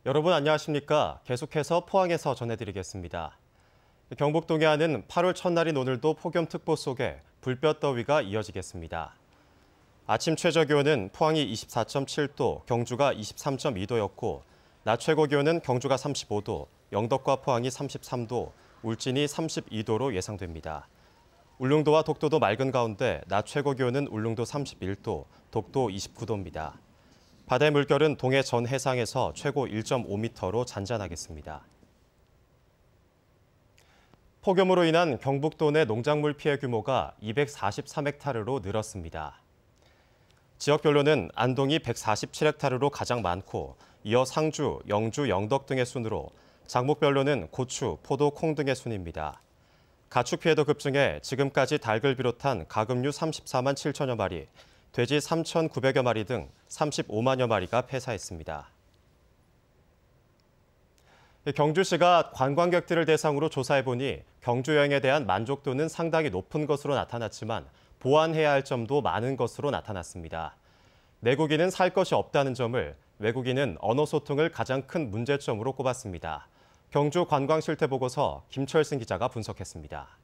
여러분 안녕하십니까? 계속해서 포항에서 전해드리겠습니다. 경북 동해안은 8월 첫날인 오늘도 폭염특보 속에 불볕더위가 이어지겠습니다. 아침 최저기온은 포항이 24.7도, 경주가 23.2도였고 낮 최고기온은 경주가 35도, 영덕과 포항이 33도, 울진이 32도로 예상됩니다. 울릉도와 독도도 맑은 가운데 낮 최고기온은 울릉도 31도, 독도 29도입니다. 바다의 물결은 동해 전 해상에서 최고 1.5m로 잔잔하겠습니다. 폭염으로 인한 경북도 내 농작물 피해 규모가 243헥타르로 늘었습니다. 지역별로는 안동이 147헥타르로 가장 많고 이어 상주, 영주, 영덕 등의 순으로 작물별로는 고추, 포도, 콩 등의 순입니다. 가축 피해도 급증해 지금까지 닭을 비롯한 가금류 34만 7천여 마리, 돼지 3,900여 마리 등 35만여 마리가 폐사했습니다. 경주시가 관광객들을 대상으로 조사해보니 경주 여행에 대한 만족도는 상당히 높은 것으로 나타났지만 보완해야 할 점도 많은 것으로 나타났습니다. 내국인은 살 것이 없다는 점을, 외국인은 언어 소통을 가장 큰 문제점으로 꼽았습니다. 경주 관광실태보고서 김철승 기자가 분석했습니다.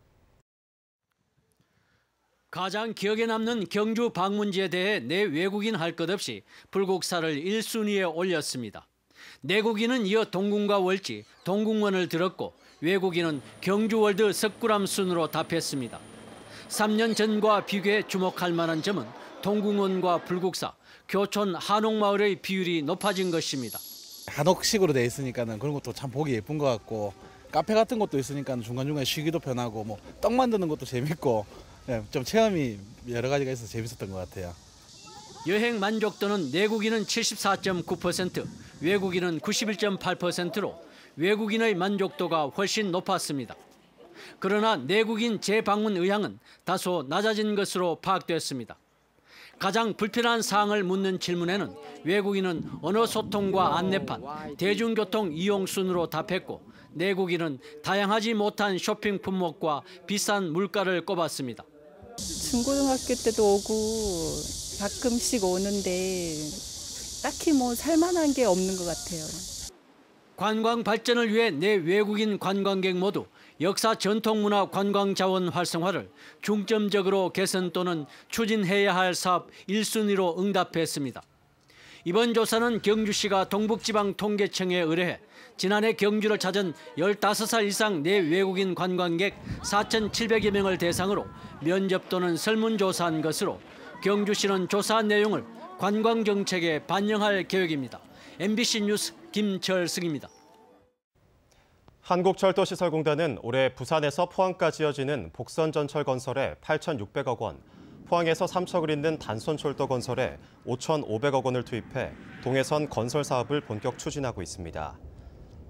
가장 기억에 남는 경주 방문지에 대해 내 외국인 할 것 없이 불국사를 1순위에 올렸습니다. 내국인은 이어 동궁과 월지, 동궁원을 들었고 외국인은 경주월드 석굴암 순으로 답했습니다. 3년 전과 비교해 주목할 만한 점은 동궁원과 불국사, 교촌 한옥마을의 비율이 높아진 것입니다. 한옥식으로 돼 있으니까는 그런 것도 참 보기 예쁜 것 같고 카페 같은 것도 있으니까 중간중간 쉬기도 편하고 뭐 떡 만드는 것도 재밌고 좀 체험이 여러 가지가 있어서 재밌었던 것 같아요. 여행 만족도는 내국인은 74.9%, 외국인은 91.8%로 외국인의 만족도가 훨씬 높았습니다. 그러나 내국인 재방문 의향은 다소 낮아진 것으로 파악됐습니다. 가장 불편한 사항을 묻는 질문에는 외국인은 언어 소통과 안내판, 대중교통 이용 순으로 답했고 내국인은 다양하지 못한 쇼핑 품목과 비싼 물가를 꼽았습니다. 중고등학교 때도 오고 가끔씩 오는데 딱히 뭐 살만한 게 없는 것 같아요. 관광 발전을 위해 내 외국인 관광객 모두 역사 전통문화 관광 자원 활성화를 중점적으로 개선 또는 추진해야 할 사업 1순위로 응답했습니다. 이번 조사는 경주시가 동북지방통계청에 의뢰해 지난해 경주를 찾은 15살 이상 내 외국인 관광객 4,700여 명을 대상으로 면접 또는 설문조사한 것으로 경주시는 조사 내용을 관광정책에 반영할 계획입니다. MBC 뉴스 김철승입니다. 한국철도시설공단은 올해 부산에서 포항까지 이어지는 복선전철 건설에 8,600억 원, 포항에서 삼척을 잇는 단선철도 건설에 5,500억 원을 투입해 동해선 건설 사업을 본격 추진하고 있습니다.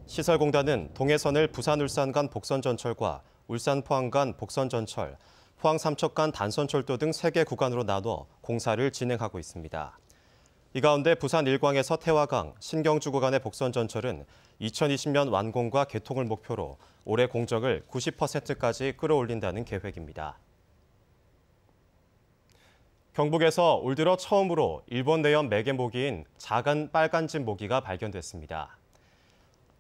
시설공단은 동해선을 부산 울산 간 복선전철과 울산 포항 간 복선전철, 포항 삼척 간 단선철도 등 3개 구간으로 나눠 공사를 진행하고 있습니다. 이 가운데 부산 일광에서 태화강, 신경주 구간의 복선전철은 2020년 완공과 개통을 목표로 올해 공정을 90%까지 끌어올린다는 계획입니다. 경북에서 올 들어 처음으로 일본 내염 매개 모기인 작은 빨간집 모기가 발견됐습니다.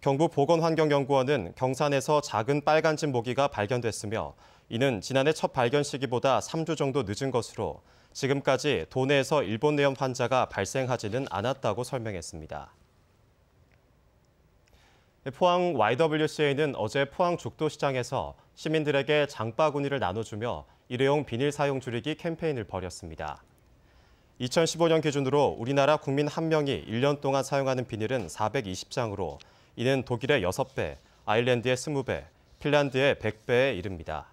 경북보건환경연구원은 경산에서 작은 빨간집 모기가 발견됐으며 이는 지난해 첫 발견 시기보다 3주 정도 늦은 것으로 지금까지 도내에서 일본 내염 환자가 발생하지는 않았다고 설명했습니다. 포항 YWCA는 어제 포항 죽도시장에서 시민들에게 장바구니를 나눠주며 일회용 비닐 사용 줄이기 캠페인을 벌였습니다. 2015년 기준으로 우리나라 국민 1명이 1년 동안 사용하는 비닐은 420장으로 이는 독일의 6배, 아일랜드의 20배, 핀란드의 100배에 이릅니다.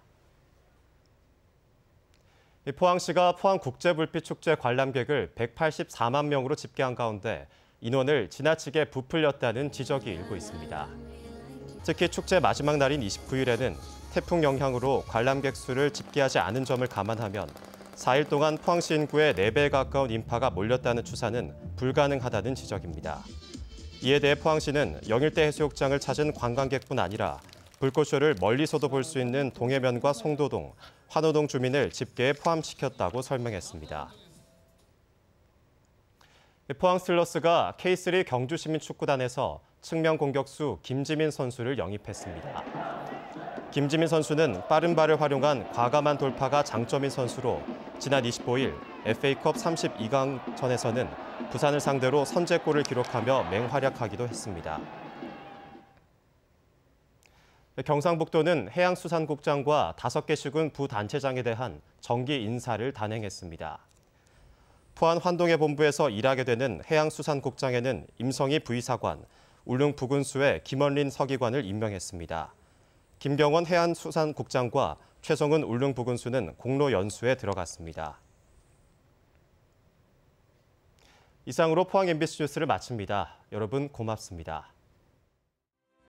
포항시가 포항국제불빛축제 관람객을 184만 명으로 집계한 가운데 인원을 지나치게 부풀렸다는 지적이 일고 있습니다. 특히 축제 마지막 날인 29일에는 태풍 영향으로 관람객 수를 집계하지 않은 점을 감안하면 4일 동안 포항시 인구의 4배에 가까운 인파가 몰렸다는 추산은 불가능하다는 지적입니다. 이에 대해 포항시는 영일대 해수욕장을 찾은 관광객뿐 아니라 불꽃쇼를 멀리서도 볼 수 있는 동해면과 송도동, 환호동 주민을 집계에 포함시켰다고 설명했습니다. 포항 스틸러스가 K3 경주시민축구단에서 측면 공격수 김지민 선수를 영입했습니다. 김지민 선수는 빠른 발을 활용한 과감한 돌파가 장점인 선수로 지난 25일 FA컵 32강전에서는 부산을 상대로 선제골을 기록하며 맹활약하기도 했습니다. 경상북도는 해양수산국장과 5개 시군 부단체장에 대한 정기 인사를 단행했습니다. 포안 환동해 본부에서 일하게 되는 해양수산국장에는 임성희 부의사관, 울릉 부군수의 김원린 서기관을 임명했습니다. 김경원 해양수산국장과 최성은 울릉 부군수는 공로 연수에 들어갔습니다. 이상으로 포항 MBC 뉴스를 마칩니다. 여러분 고맙습니다.